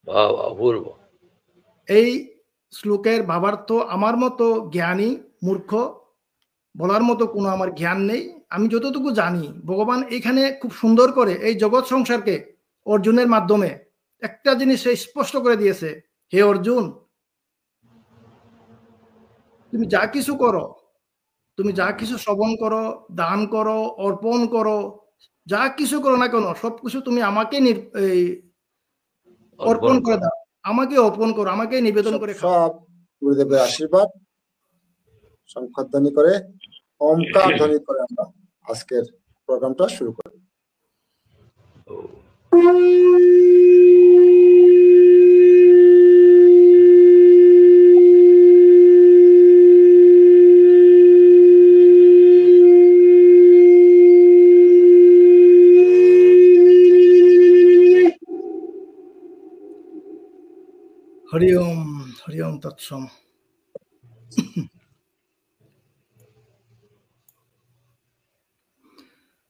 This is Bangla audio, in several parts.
বাহ, অপূর্ব। এই শ্লোকের ভাবার্থ আমার মতো জ্ঞানী মূর্খ বলার মতো কোনো আমার জ্ঞান নেই। আমি যতটুকু জানি ভগবান এখানে খুব সুন্দর করে এই জগৎ সংসারকে অর্জুনের মাধ্যমে একটা জিনিস স্পষ্ট করে দিয়েছে, হে অর্জুন, তুমি যা কিছু করো, তুমি যা কিছু শ্রবণ করো, দান করো, অর্পণ করো, যা কিছু করো না কেন সবকিছু তুমি আমাকে অর্পণ করে দাও, আমাকে অর্পণ করো, আমাকে নিবেদন করে খাও। সব গুরুদেবের আশীর্বাদ শঙ্খধ্বনি করে ওমকার ধ্বনি করে আমরা আজকের প্রোগ্রামটা শুরু করি। হরি ওম তৎসম।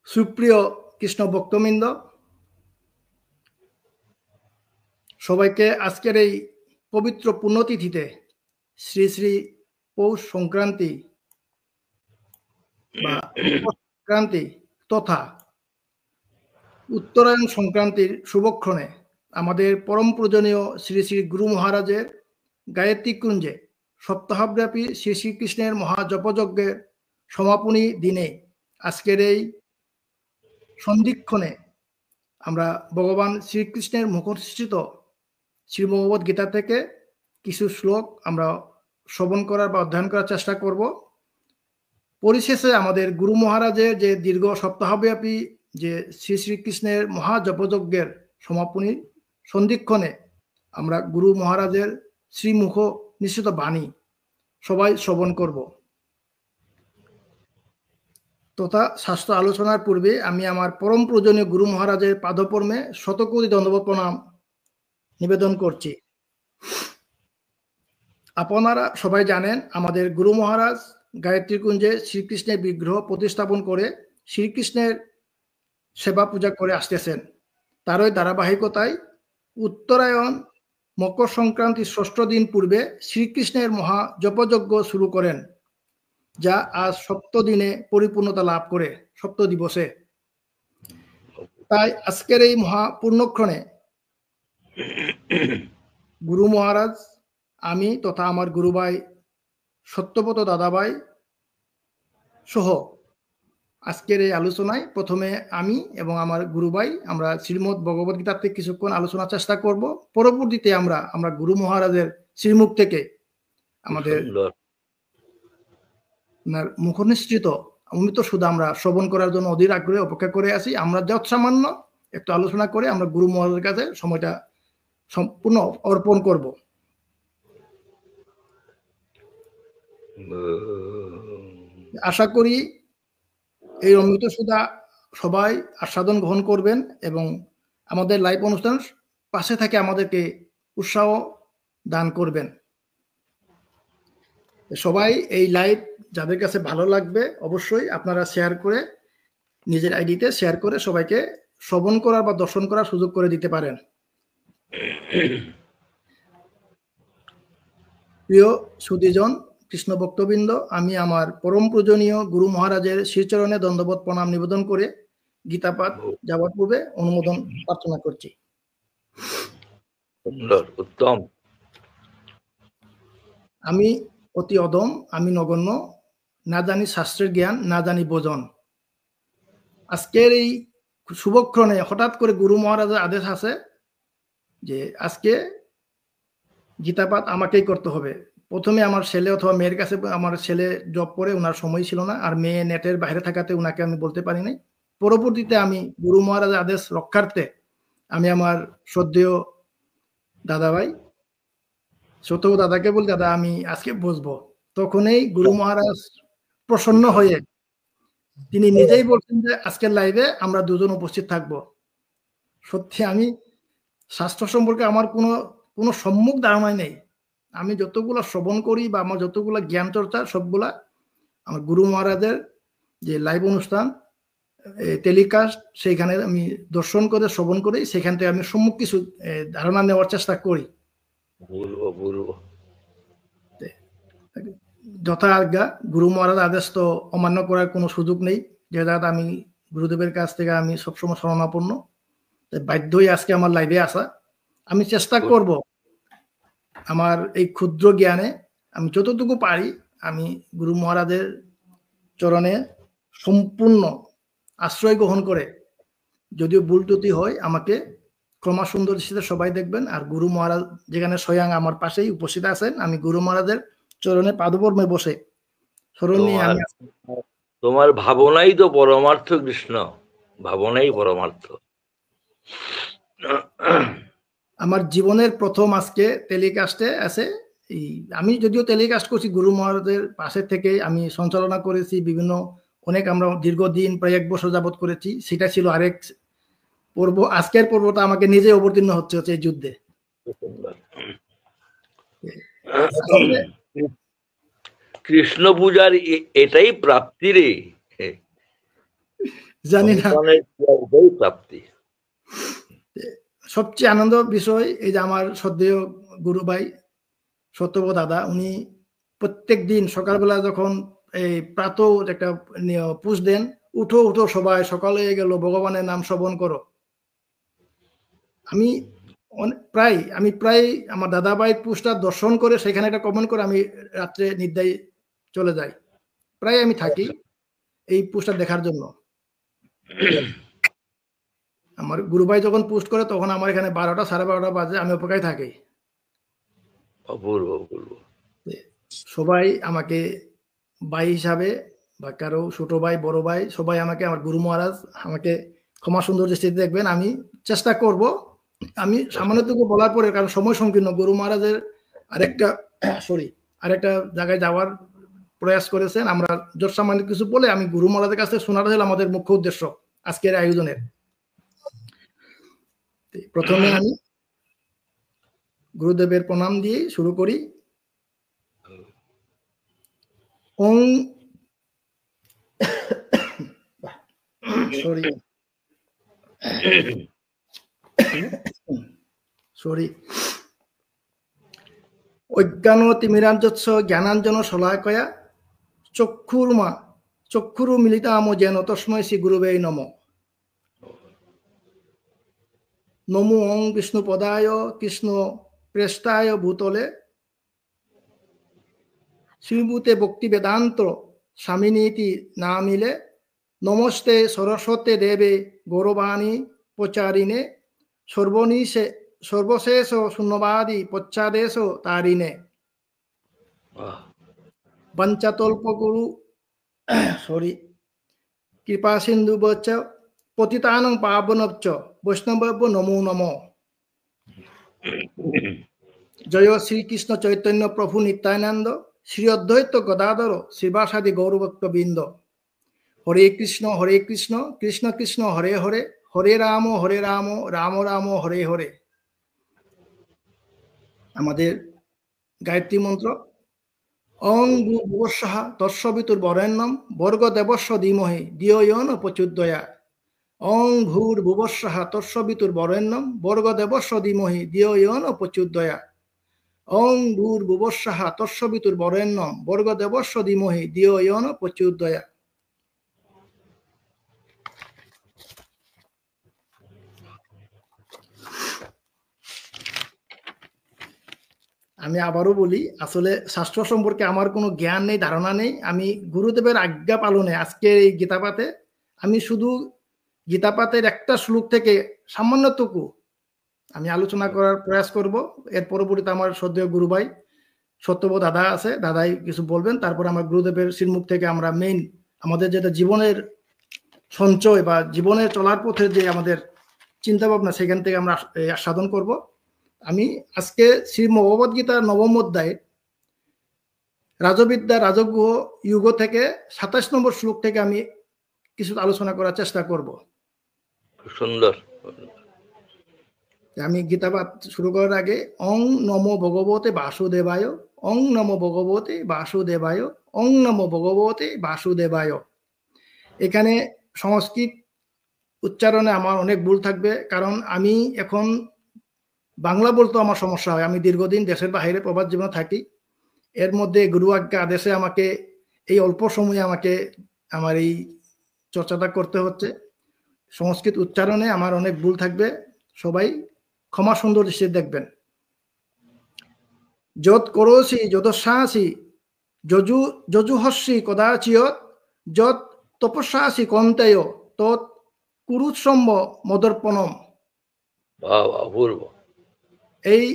সুপ্রিয় কৃষ্ণ ভক্তবৃন্দ, সবাইকে আজকের এই পবিত্র পুণ্যতিথিতে শ্রী শ্রী পৌষ সংক্রান্তি বা সংক্রান্তি তথা উত্তরায়ণ সংক্রান্তির শুভক্ষণে আমাদের পরম পূজনীয় শ্রী শ্রী গুরু মহারাজের গায়ত্রী কুঞ্জে সপ্তাহব্যাপী শ্রী শ্রীকৃষ্ণের মহাজপযজ্ঞের সমাপনী দিনে আজকের এই সন্ধিক্ষণে আমরা ভগবান শ্রীকৃষ্ণের মুখনিসৃত শ্রীমদ্ভগবৎ গীতা থেকে কিছু শ্লোক আমরা শ্রবণ করার বা অধ্যয়ন করার চেষ্টা করব। পরিশেষে আমাদের গুরু মহারাজের যে দীর্ঘ সপ্তাহব্যাপী যে শ্রী শ্রীকৃষ্ণের মহাজপযজ্ঞের সমাপনী সন্ধিক্ষণে আমরা গুরু মহারাজের শ্রীমুখ নিঃসৃত বাণী সবাই শ্রবণ করব। তথা শাস্ত্র আলোচনার পূর্বে আমি আমার পরম পূজনীয় গুরু মহারাজের পাদপদ্মে শতকোটি দণ্ডবত প্রণাম নিবেদন করছি। আপনারা সবাই জানেন আমাদের গুরু মহারাজ গায়ত্রী কুঞ্জে শ্রীকৃষ্ণের বিগ্রহ প্রতিস্থাপন করে শ্রীকৃষ্ণের সেবা পূজা করে আসতেছেন। তারই ধারাবাহিকতায় উত্তরায়ণ মকর সংক্রান্তির ৬ষ্ঠ দিন পূর্বে শ্রীকৃষ্ণের মহা জপযজ্ঞ শুরু করেন, যা আজ ৭ম দিনে পরিপূর্ণতা লাভ করে ৭ম দিবসে। তাই আজকের এই মহা পুণ্যক্ষণে গুরু মহারাজ, আমি তথা আমার গুরুভাই সত্যব্রত দাদাভাই সহ আজকের এই আলোচনায় প্রথমে আমি এবং আমার গুরুভাই আমরা শ্রীমদ্ ভগবত গীতা থেকে কিছুক্ষণ আলোচনার চেষ্টা করব। পরবর্তীতে আমরা গুরু মহারাজের শ্রীমুখ থেকে আমাদের মুখনিসৃত অমৃত সুধা আমরা শ্রবণ করার জন্য অধীর আগ্রহে অপেক্ষা করে আছি। আমরা যত সামান্য একটু আলোচনা করে আমরা গুরু মহারাজের কাছে সময়টা সম্পূর্ণ অর্পণ করব। আশা করি এই অমৃত সুধা সবাই আস্বাদন গ্রহণ করবেন এবং আমাদের লাইভ অনুষ্ঠান পাশে থেকে আমাদেরকে উৎসাহ দান করবেন। সবাই এই লাইভ যাদের কাছে ভালো লাগবে অবশ্যই আপনারা শেয়ার করে নিজের আইডিতে শেয়ার করে সবাইকে শ্রবণ করার বা দর্শন করার সুযোগ করে দিতে পারেন। প্রিয় সুধীজন কৃষ্ণ ভক্তবৃন্দ, আমি আমার পরম পূজনীয় গুরু মহারাজের শ্রীচরণে দণ্ডবত প্রণাম নিবেদন করে গীতাপাঠ যাওয়ার পূর্বে অনুমোদন প্রার্থনা করছি। উত্তম। আমি অতি অদম, আমি নগণ্য, না জানি শাস্ত্রের জ্ঞান, না জানি বোজন। আজকের এই শুভক্ষণে হঠাৎ করে গুরু মহারাজের আদেশ আছে যে আজকে গীতাপাঠ আমাকেই করতে হবে। প্রথমে আমার ছেলে অথবা মেয়ের কাছে, আমার ছেলে জব করে ওনার সময় ছিল না, আর মেয়ে নেটের বাইরে থাকাতে ওনাকে আমি বলতে পারি নাই। পরবর্তীতে আমি গুরু মহারাজের আদেশ রক্ষার্থে আমি আমার শ্রদ্ধেয় দাদাভাই ছোট দাদাকে বলি, দাদা আমি আজকে বসবো। তখনই গুরু মহারাজ প্রসন্ন হয়ে তিনি নিজেই বলছেন যে আজকের লাইভে আমরা দুজন উপস্থিত থাকব। সত্যি আমি শাস্ত্র সম্পর্কে আমার কোনো সম্মুখ ধারণাই নেই। আমি যতগুলো শ্রবণ করি বা আমার যতগুলো জ্ঞান চর্চা সবগুলা আমার গুরু মহারাজের যে লাইভ অনুষ্ঠান টেলিকাস্ট, সেইখানে আমি দর্শন করে শ্রবণ করে সেখান থেকে আমি সম্মুখ কিছু ধারণা নেওয়ার চেষ্টা করি। বলবো যথা আজ্ঞা, গুরু মহারাজ আদেশ তো অমান্য করার কোনো সুযোগ নেই, যেহেতু আমি গুরুদেবের কাছ থেকে আমি সবসময় শরণাপন্ন, বাধ্যই আজকে আমার লাইভে আসা। আমি চেষ্টা করব আমার এই ক্ষুদ্র জ্ঞানে আমি যতটুকু পারি আমি গুরু মহারাজের চরণে সম্পূর্ণ আশ্রয় গ্রহণ করে, যদিও ভুল ত্রুটি হয় আমাকে ক্ষমা সুন্দর দৃষ্টিতে সবাই দেখবেন। আর গুরু মহারাজ যেখানে স্বয়ং আমার পাশেই উপস্থিত আছেন, আমি গুরু মহারাজের চরণে পাদপদ্মে বসে শরণ নিয়ে আমি তোমার ভাবনাই তো পরমার্থ কৃষ্ণ, ভাবনাই পরমার্থ। আমার জীবনের প্রথম আজকে টেলিকাস্টে আছে, আমি যদিও টেলিকাস্ট করছি গুরু মহারাজের পাশে থেকে, আমি সঞ্চালনা করেছি বিভিন্ন অনেক, আমরা দীর্ঘদিন প্রায় 1 বছর যাবত করেছি, সেটা ছিল আরেক পর্ব। আজকের পর্বটা আমাকে নিজে অবতীর্ণ হচ্ছে এই যুদ্ধে। কৃষ্ণ পূজার এটাই প্রাপ্তি রে, জানি না, এটাই প্রাপ্তি। সবচেয়ে আনন্দ বিষয় এই যে আমার শ্রদ্ধেয় গুরু ভাই সত্যব্রত দাদা, উনি প্রত্যেক দিন সকালবেলা যখন এই প্রাত একটা পুষ দেন, উঠো উঠো সবাই, সকালে গেল, ভগবানের নাম শ্রবণ করো। আমি প্রায় আমার দাদা ভাই পুষটা দর্শন করে সেখানে একটা কমেন্ট করে আমি রাত্রে নিদ্রায় চলে যাই। প্রায় আমি থাকি এই পুষটা দেখার জন্য। আমার গুরু ভাই যখন পোস্ট করে তখন আমার এখানে 12টা 12:30 বাজে, আমি অপেক্ষায় থাকি। সবাই আমাকে ভাই হিসাবে বা কারো ছোট ভাই বড় ভাই সবাই আমাকে, আমার গুরু মহারাজ আমাকে ক্ষমা সুন্দর দৃষ্টিতে দেখবেন। আমি চেষ্টা করব, আমি সামান্যটুকু বলার পরে, কারণ সময় সংকীর্ণ, গুরু মহারাজের আরেকটা জায়গায় যাওয়ার প্রয়াস করেছেন। আমরা জোর সামান্য কিছু বলে আমি গুরু মহারাজের কাছে শোনাটা হলো আমাদের মুখ্য উদ্দেশ্য আজকের আয়োজনের। প্রথমে আমি গুরুদেবের প্রণাম দিয়ে শুরু করি। ওং অজ্ঞান তিমিরাঞ্জস্য জ্ঞানাঞ্জন শলাকয়া চক্ষুরু মিলিতাম যেন তস্মৈ শ্রী গুরুবে নমঃ। নমো ওং বিষ্ণু পদায় কৃষ্ণ প্রেষ্টায় ভূতলে শ্রীভূতে ভক্তি বেদান্ত স্বামিনীতি নামিলে। নমস্তে সরস্বতী দেবে গৌরবাণী প্রচারিণে সর্বশেষ শূন্যবাদী পশ্চাদেশ তারিণে। পঞ্চতল্পগুরু কৃপা সিন্ধু বচ্চ পতিতানং পাবনশ্চ বৈষ্ণবভ্য নমো নমঃ। জয় শ্রীকৃষ্ণ চৈতন্য প্রভু নিত্যানন্দ শ্রী অদ্বৈত গদাধর শ্রীবাসাদি গৌরভক্তবৃন্দ। হরে কৃষ্ণ কৃষ্ণ কৃষ্ণ হরে হরে, হরে রাম রাম রাম হরে হরে। আমাদের গায়ত্রী মন্ত্র ওং ভূর্ভুবস্বঃ তৎসবিতুর্বরেণ্যং ভর্গো দেবস্য ধীমহি ধিয়ো ইয়ো নঃ প্রচোদয়াৎ। ওং ভূর্ভুবস্বঃ তৎসবিতুর্বরেণ্যং ভর্গো দেবস্য ধীমহি ধিয়ো ইয়ো নঃ প্রচোদয়াৎ। ওং ভূর্ভুবস্বঃ তৎসবিতুর্বরেণ্যং ভর্গো দেবস্য ধীমহি ধিয়ো ইয়ো নঃ প্রচোদয়াৎ। আমি আবারও বলি, আসলে শাস্ত্র সম্পর্কে আমার কোনো জ্ঞান নেই, ধারণা নেই। আমি গুরুদেবের আজ্ঞা পালনে আজকের এই গীতাপাঠে আমি শুধু গীতাপাঠের একটা শ্লোক থেকে সামান্যটুকু আমি আলোচনা করার প্রয়াস করব। এর পরবর্তীতে আমার শ্রদ্ধেয় গুরু ভাই সত্যব্রত দাদা আছে, দাদাই কিছু বলবেন। তারপর আমার গুরুদেবের শ্রীমুখ থেকে আমরা মেইন আমাদের যেটা জীবনের সঞ্চয় বা জীবনের চলার পথে যে আমাদের চিন্তা ভাবনা, সেখান থেকে আমরা সাধন করব। আমি আজকে শ্রীমদ্ ভগবদ গীতার 9ম অধ্যায়ে রাজবিদ্যা রাজগুহ যুগ থেকে 27 নম্বর শ্লোক থেকে আমি কিছু আলোচনা করার চেষ্টা করব। সুন্দর। আমি গীতা পাঠ শুরু করার আগে ওং নমো ভগবতে বাসুদেবায়, ওং নমো ভগবতে বাসুদেবায়, ওং নমো ভগবতে বাসুদেবায়। এখানে সংস্কৃত উচ্চারণে আমার অনেক ভুল থাকবে, কারণ আমি এখন বাংলা বলতে আমার সমস্যা হয়। আমি দীর্ঘদিন দেশের বাইরে প্রবাস জীবনে থাকি, এর মধ্যে গুরু আজ্ঞা আদেশে আমাকে এই অল্প সময়ে আমাকে আমার এই চর্চাটা করতে হচ্ছে। সংস্কৃত উচ্চারণে আমার অনেক ভুল থাকবে, সবাই ক্ষমা সুন্দর দৃষ্টিতে দেখবেন। যত করোসি যদস্যাসি যজু যজুহস্যি কদাচিয়ত যত তপস্যাসি কন্তেয় তৎ কুরুৎসম্ব মদর্পণম। বাহ, অপূর্ব। এই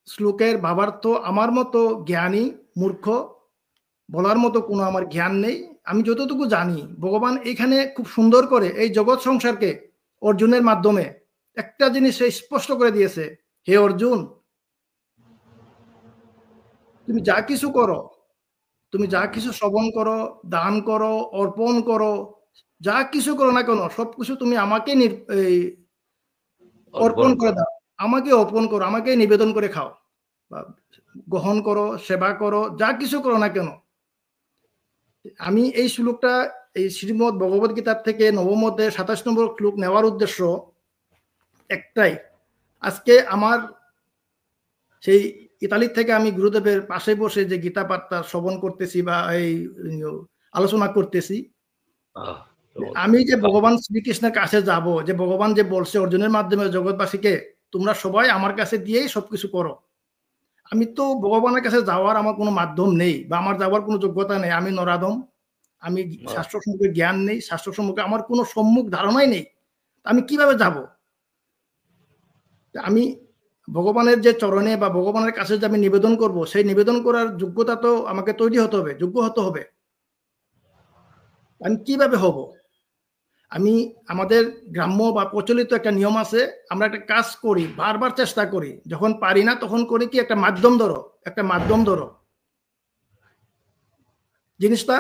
শ্লোকের ভাবার্থ আমার মতো জ্ঞানী মূর্খ বলার মতো কোনো আমার জ্ঞান নেই। আমি যতটুকু জানি, ভগবান এখানে খুব সুন্দর করে এই জগৎ সংসারকে অর্জুনের মাধ্যমে একটা জিনিস সে স্পষ্ট করে দিয়েছে, হে অর্জুন, তুমি যা কিছু করো, তুমি যা কিছু শ্রবণ করো, দান করো, অর্পণ করো, যা কিছু করো না কেন, সবকিছু তুমি আমাকে অর্পণ করে দাও, আমাকে অর্পণ করো, আমাকে নিবেদন করে খাও বা গ্রহণ করো, সেবা করো, যা কিছু করো না কেন। আমি এই শ্লোকটা এই শ্রীমদ্ ভগবদ গীতার থেকে নবম অধ্যায়ে 27 নম্বর শ্লোক নেওয়ার উদ্দেশ্য একটাই। আজকে আমার সেই ইতালির থেকে আমি গুরুদেবের পাশে বসে যে গীতা পাঠটা শ্রবণ করতেছি বা এই আলোচনা করতেছি, আমি যে ভগবান শ্রীকৃষ্ণের কাছে যাব, যে ভগবান যে বলছে অর্জুনের মাধ্যমে জগৎবাসীকে তোমরা সবাই আমার কাছে দিয়েই সবকিছু করো, আমি তো ভগবানের কাছে যাওয়ার আমার কোনো মাধ্যম নেই বা আমার যাওয়ার কোনো যোগ্যতা নেই। আমি নরাধম, আমি শাস্ত্র সম্পর্কে জ্ঞান নেই, শাস্ত্র সম্পর্কে আমার কোনো সম্মুখ ধারণাই নেই, আমি কিভাবে যাব? আমি ভগবানের যে চরণে বা ভগবানের কাছে যে আমি নিবেদন করব, সেই নিবেদন করার যোগ্যতা তো আমাকে তৈরি হতে হবে, যোগ্য হতে হবে। আমি কিভাবে হব? আমি আমাদের গ্রাম্য বা প্রচলিত একটা নিয়ম আছে, আমরা একটা কাজ করি, বারবার চেষ্টা করি, যখন পারি না তখন করি কি, একটা মাধ্যম ধরো, একটা মাধ্যম ধরো। জিনিসটা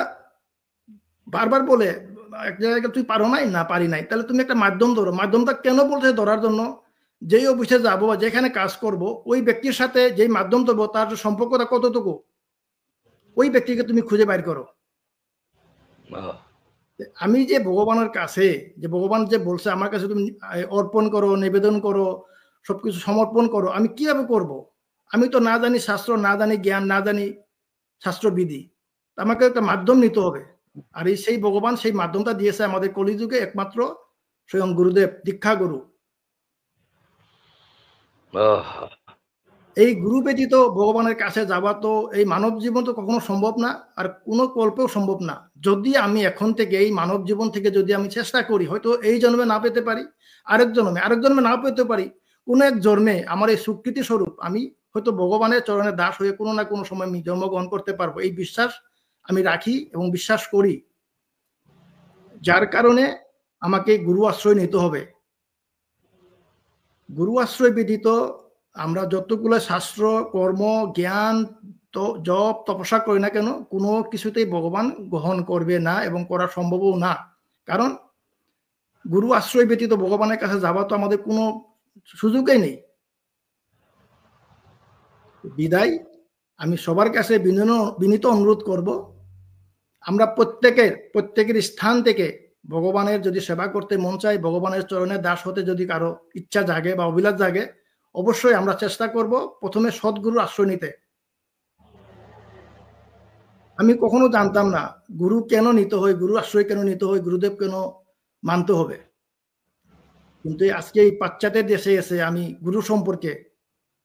বারবার বলে এক জায়গায় তুই পারো নাই, না পারি নাই, তাহলে তুমি একটা মাধ্যম ধরো। মাধ্যমটা কেন বলছে ধরার জন্য? যেই অফিসে যাবো বা যেখানে কাজ করব, ওই ব্যক্তির সাথে যেই মাধ্যম ধরবো তার সম্পর্কটা কতটুকু, ওই ব্যক্তিকে তুমি খুঁজে বাইর করো। আমি যে ভগবানের কাছে, যে ভগবান যে বলছে আমার কাছে তুমি অর্পণ করো, নিবেদন করো, সবকিছু সমর্পণ করো, আমি কিভাবে করব? আমি তো না জানি শাস্ত্র, না জানি জ্ঞান, না জানি শাস্ত্রবিধি, আমাকে একটা মাধ্যম নিতে হবে। আর এই সেই ভগবান সেই মাধ্যমটা দিয়েছে আমাদের কলিযুগে একমাত্র স্বয়ং গুরুদেব, দীক্ষা গুরু। এই গুরু ব্যতীত ভগবানের কাছে যাওয়া তো এই মানব জীবন তো কখনো সম্ভব না, আর কোনো কল্পেও সম্ভব না। যদি আমি এখন থেকে এই মানব জীবন থেকে যদি আমি চেষ্টা করি, হয়তো এই জন্মে না পেতে পারি, আরেক জন্মে না পেতে পারি, কোনো এক জন্মে আমার এই স্বীকৃতি স্বরূপ আমি হয়তো ভগবানের চরণে দাস হয়ে কোনো না কোনো সময় আমি জন্মগ্রহণ করতে পারবো। এই বিশ্বাস আমি রাখি এবং বিশ্বাস করি, যার কারণে আমাকে গুরু আশ্রয় নিতে হবে। গুরু আশ্রয় ব্যতীত আমরা যতগুলো শাস্ত্র, কর্ম, জ্ঞান, জপ, তপস্যা করি না কেন, কোনো কিছুতেই ভগবান গ্রহণ করবে না এবং করা সম্ভবও না। কারণ গুরু আশ্রয় ব্যতীত ভগবানের কাছে যাওয়া তো আমাদের কোনো সুযোগই নেই। বিদায় আমি সবার কাছে বিনীত অনুরোধ করব, আমরা প্রত্যেকের স্থান থেকে ভগবানের যদি সেবা করতে মন চাই, ভগবানের চরণে দাস হতে যদি কারো ইচ্ছা জাগে বা অভিলাষ জাগে, অবশ্যই আমরা চেষ্টা করব প্রথমে সদ্গুরুর আশ্রয় নিতে। আমি কখনো জানতাম না গুরু কেন নিতে হয়, গুরু আশ্রয় কেন নিতে হয়, গুরুদেব কেন মানতে হবে। কিন্তু আজকে এই পাশ্চাত্যের দেশে এসে আমি গুরু সম্পর্কে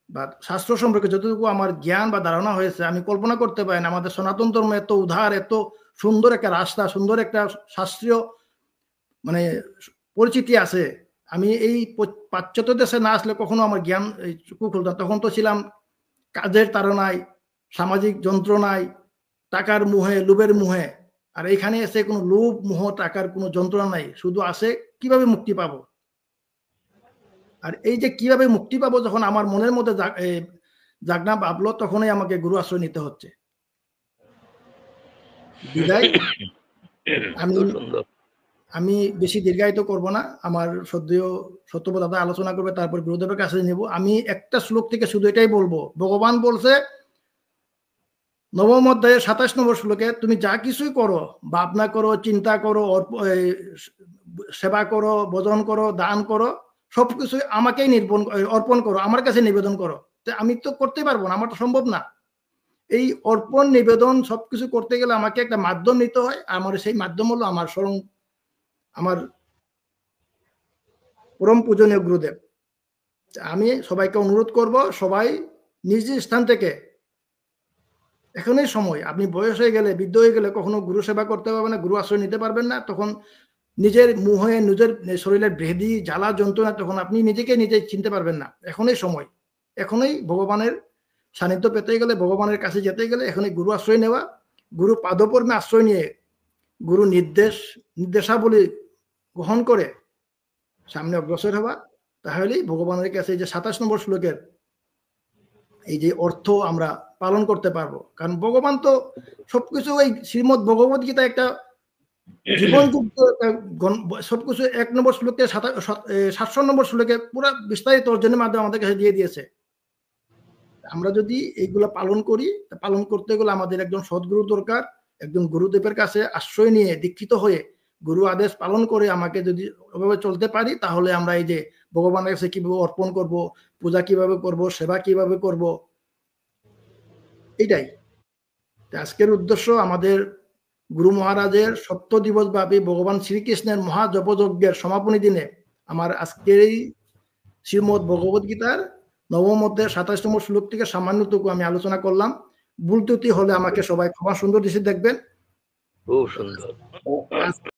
বা শাস্ত্র সম্পর্কে যতটুকু আমার জ্ঞান বা ধারণা হয়েছে, আমি কল্পনা করতে পারি না আমাদের সনাতন ধর্ম এত উদার, এত সুন্দর একটা রাস্তা, সুন্দর একটা শাস্ত্রীয় মানে পরিচিতি আছে। আমি এই পাশ্চাত্য দেশে না আসলে কখনো আমার জ্ঞান চক্ষু খুলতাম। তখন তো ছিলাম কাজের তাড়নায়, সামাজিক যন্ত্রণায়, টাকার মুহে, লোভের মুহে। আর এখানে এসে কোনো লোভ, মোহ, টাকার কোনো যন্ত্রণা নাই, শুধু আসে কিভাবে মুক্তি পাবো। আর এই যে কিভাবে মুক্তি পাবো যখন আমার মনের মধ্যে জাগনা ভাবলো, তখনই আমাকে গুরু আশ্রয় নিতে হচ্ছে। বিদায় আমি বেশি দীর্ঘায়িত করব না, আমার সত্যবোধ দাদা আলোচনা করবে, তারপর গুরুদেবের কাছে নেব। আমি একটা শ্লোক থেকে শুধু এটাই বলবো, ভগবান বলছে, নবম অধ্যায়ের 27 নম্বর শ্লোকে তুমি যা কিছুই করো, ভাবনা করো, চিন্তা করো, সেবা করো, ভজন করো, দান করো, সবকিছু আমাকেই অর্পণ করো, আমার কাছে নিবেদন করো। আমি তো করতে পারবো না, আমার তো সম্ভব না। এই অর্পণ নিবেদন সবকিছু করতে গেলে আমাকে একটা মাধ্যম নিতে হয়। আমার সেই মাধ্যম হলো আমার পরম পূজনীয় গুরুদেব। আমি সবাইকে অনুরোধ করব, সবাই নিজ স্থান থেকে, এখনই সময়, আপনি বয়স হয়ে গেলে, বৃদ্ধ হয়ে গেলে কখনো গুরু সেবা করতে পারবেন না, গুরু আশ্রয় নিতে পারবেন না, তখন নিজের মুহে, নিজের শরীরের ব্যাধি, জ্বালা, যন্ত্রণা, তখন আপনি নিজেকে নিজে চিনতে পারবেন না। এখনই সময়, এখনই ভগবানের সান্নিধ্য পেতে গেলে, ভগবানের কাছে যেতে গেলে এখনই গুরু আশ্রয় নেওয়া, গুরু পাদপদ্মে আশ্রয় নিয়ে গুরু নির্দেশাবলী গ্রহণ করে সামনে অগ্রসর হওয়া। তাহলেই ভগবানের কাছে এই যে 27 নম্বর শ্লোকের এই যে অর্থ আমরা পালন করতে পারবো। কারণ ভগবান তো সবকিছু, ওই শ্রীমদ ভগবত গীতা একটা জীবনযুক্ত সবকিছু 1 নম্বর শ্লোকে 700 নম্বর শ্লোকে পুরো বিস্তারিত অর্জনের মাধ্যমে আমাদের কাছে দিয়ে দিয়েছে। আমরা যদি এইগুলো পালন করি, পালন করতে গেলে আমাদের একজন সদ্গুরু দরকার। একজন গুরুদেবের কাছে আশ্রয় নিয়ে দীক্ষিত হয়ে গুরু আদেশ পালন করে আমাকে যদি ওভাবে চলতে পারি, তাহলে আমরা এই যে ভগবানের কাছে কিভাবে অর্পণ করব, পূজা কিভাবে করব, সেবা কিভাবে করব, এটাই আজকের উদ্দেশ্য। আমাদের গুরু মহারাজের 70 দিবস ব্যাপী ভগবান শ্রীকৃষ্ণের মহাজপযজ্ঞের সমাপনী দিনে আমার আজকের এই শ্রীমদ ভগবত গীতার নবম অধ্যায়ের 27 নম্বর শ্লোক থেকে সামান্যটুকু আমি আলোচনা করলাম। ভুল ত্রুটি হলে আমাকে সবাই ক্ষমা সুন্দর দৃষ্টি দেখবেন। খুব সুন্দর।